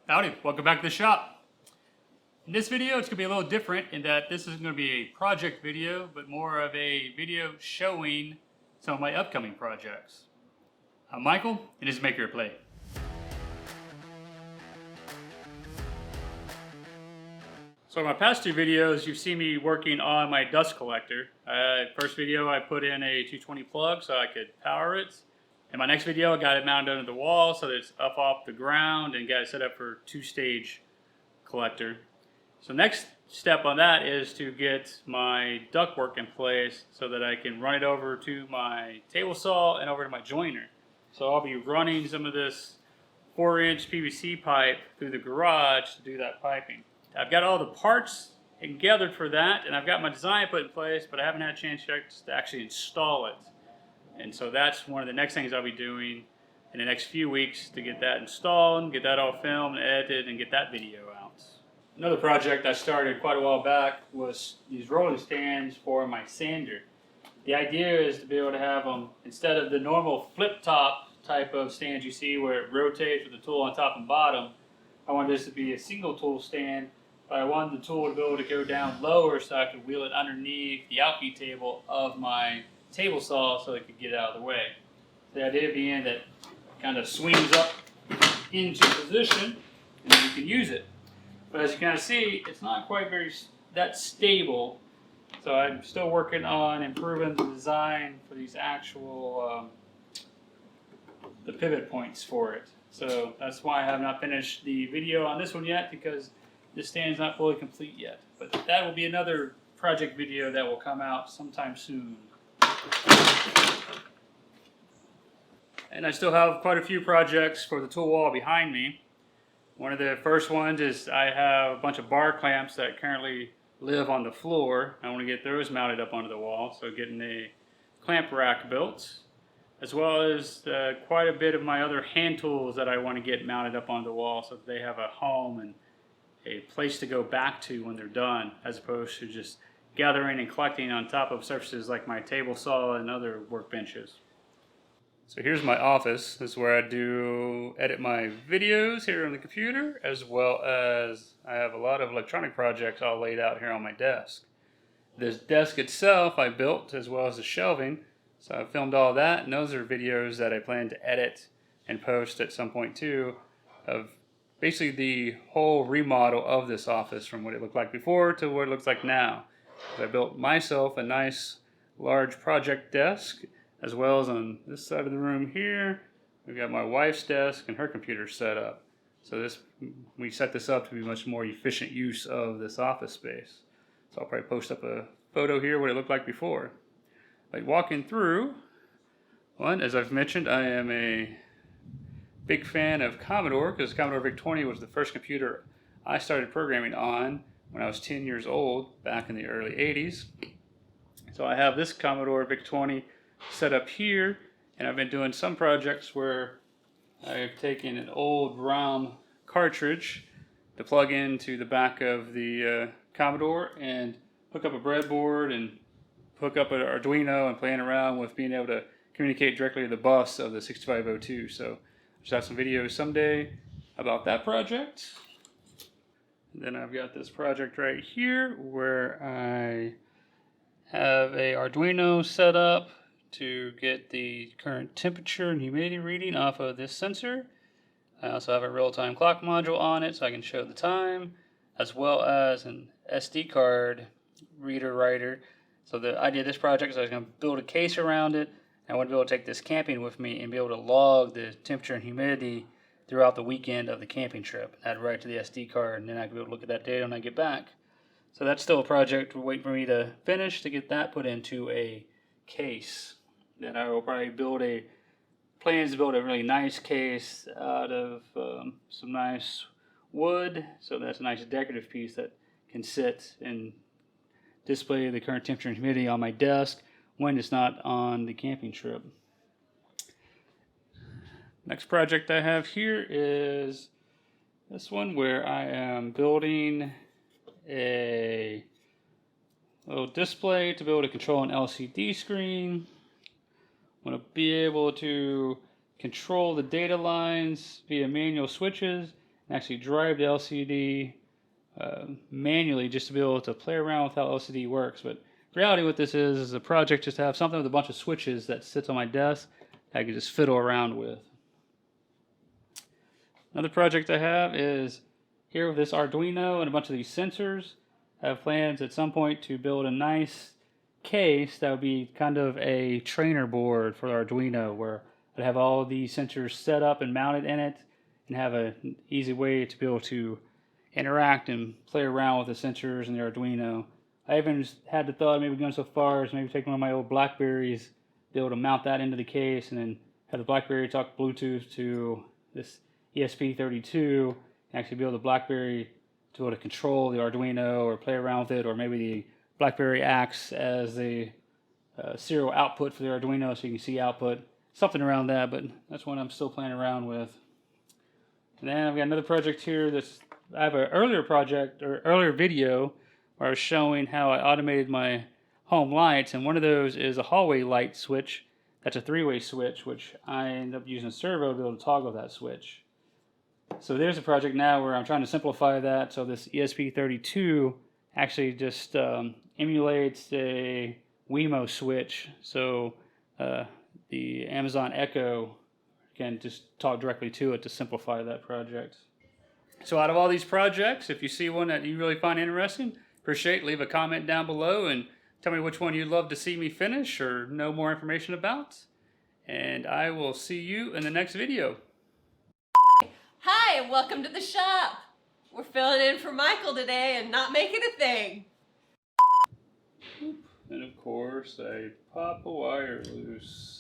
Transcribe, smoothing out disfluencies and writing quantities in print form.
Howdy, welcome back to the shop. In this video, it's going to be a little different in that this isn't going to be a project video, but more of a video showing some of my upcoming projects. I'm Michael, and this is Make Your Play. So in my past two videos, you've seen me working on my dust collector. First video, I put in a 220 plug so I could power it. In my next video, I got it mounted under the wall so that it's up off the ground and got it set up for two-stage collector. So next step on that is to get my ductwork in place so that I can run it over to my table saw and over to my joiner. So I'll be running some of this 4-inch PVC pipe through the garage to do that piping. I've got all the parts gathered for that, and I've got my design put in place, but I haven't had a chance to actually install it. And so that's one of the next things I'll be doing in the next few weeks to get that installed, get that all filmed, edited, and get that video out. Another project I started quite a while back was these rolling stands for my sander. The idea is to be able to have them, instead of the normal flip top type of stands you see where it rotates with the tool on top and bottom, I wanted this to be a single tool stand, but I wanted the tool to be able to go down lower so I could wheel it underneath the outfeed table of my table saw so it could get out of the way. The idea being that it kind of swings up into position and then you can use it. But as you kind of see, it's not quite that stable. So I'm still working on improving the design for these actual the pivot points for it. So that's why I have not finished the video on this one yet, because this stand's not fully complete yet. But that will be another project video that will come out sometime soon. And I still have quite a few projects for the tool wall behind me. One of the first ones is I have a bunch of bar clamps that currently live on the floor. I want to get those mounted up onto the wall, so getting a clamp rack built, as well as quite a bit of my other hand tools that I want to get mounted up on the wall so that they have a home and a place to go back to when they're done, as opposed to just gathering and collecting on top of surfaces like my table saw and other workbenches. So here's my office. This is where I edit my videos here on the computer, as well as I have a lot of electronic projects all laid out here on my desk. This desk itself I built, as well as the shelving, so I filmed all that, and those are videos that I plan to edit and post at some point too, of basically the whole remodel of this office from what it looked like before to what it looks like now. I built myself a nice large project desk, as well as on this side of the room here we've got my wife's desk and her computer set up. So we set this up to be much more efficient use of this office space. So I'll probably post up a photo here what it looked like before. Like walking through, one, as I've mentioned, I am a big fan of Commodore, because Commodore VIC-20 was the first computer I started programming on when I was 10 years old, back in the early 80s. So I have this Commodore VIC-20 set up here, and I've been doing some projects where I've taken an old ROM cartridge to plug into the back of the Commodore and hook up a breadboard and hook up an Arduino and playing around with being able to communicate directly to the bus of the 6502. So I should have some videos someday about that project. And then I've got this project right here where I have a Arduino set up to get the current temperature and humidity reading off of this sensor. I also have a real-time clock module on it so I can show the time, as well as an SD card reader writer. So the idea of this project is I was going to build a case around it. I want to be able to take this camping with me and be able to log the temperature and humidity throughout the weekend of the camping trip. Add right to the SD card, and then I can be able to look at that data when I get back. So that's still a project we're waiting for me to finish to get that put into a case. Then I will probably plans to build a really nice case out of some nice wood. So that's a nice decorative piece that can sit and display the current temperature and humidity on my desk when it's not on the camping trip. Next project I have here is this one where I am building a little display to be able to control an LCD screen. I want to be able to control the data lines via manual switches and actually drive the LCD manually just to be able to play around with how LCD works. But in reality, what this is a project just to have something with a bunch of switches that sits on my desk that I can just fiddle around with. Another project I have is here with this Arduino and a bunch of these sensors. I have plans at some point to build a nice case that would be kind of a trainer board for the Arduino, where I'd have all of these sensors set up and mounted in it and have an easy way to be able to interact and play around with the sensors and the Arduino. I even had the thought of maybe going so far as maybe taking one of my old Blackberries, be able to mount that into the case and then have the Blackberry talk Bluetooth to this ESP32 and actually be able to Blackberry to be able to control the Arduino or play around with it, or maybe the Blackberry acts as the serial output for the Arduino so you can see output, something around that, but that's one I'm still playing around with. And then I've got another project here that's, I have an earlier project or earlier video where I was showing how I automated my home lights, and one of those is a hallway light switch. That's a three-way switch, which I end up using a servo to be able to toggle that switch. So there's a project now where I'm trying to simplify that. So this ESP32 actually just emulates a Wemo switch. So the Amazon Echo can just talk directly to it to simplify that project. So out of all these projects, if you see one that you really find interesting, appreciate, leave a comment down below and tell me which one you'd love to see me finish or know more information about. And I will see you in the next video. Hi, welcome to the shop. We're filling in for Michael today and not making a thing. And of course, I pop a wire loose.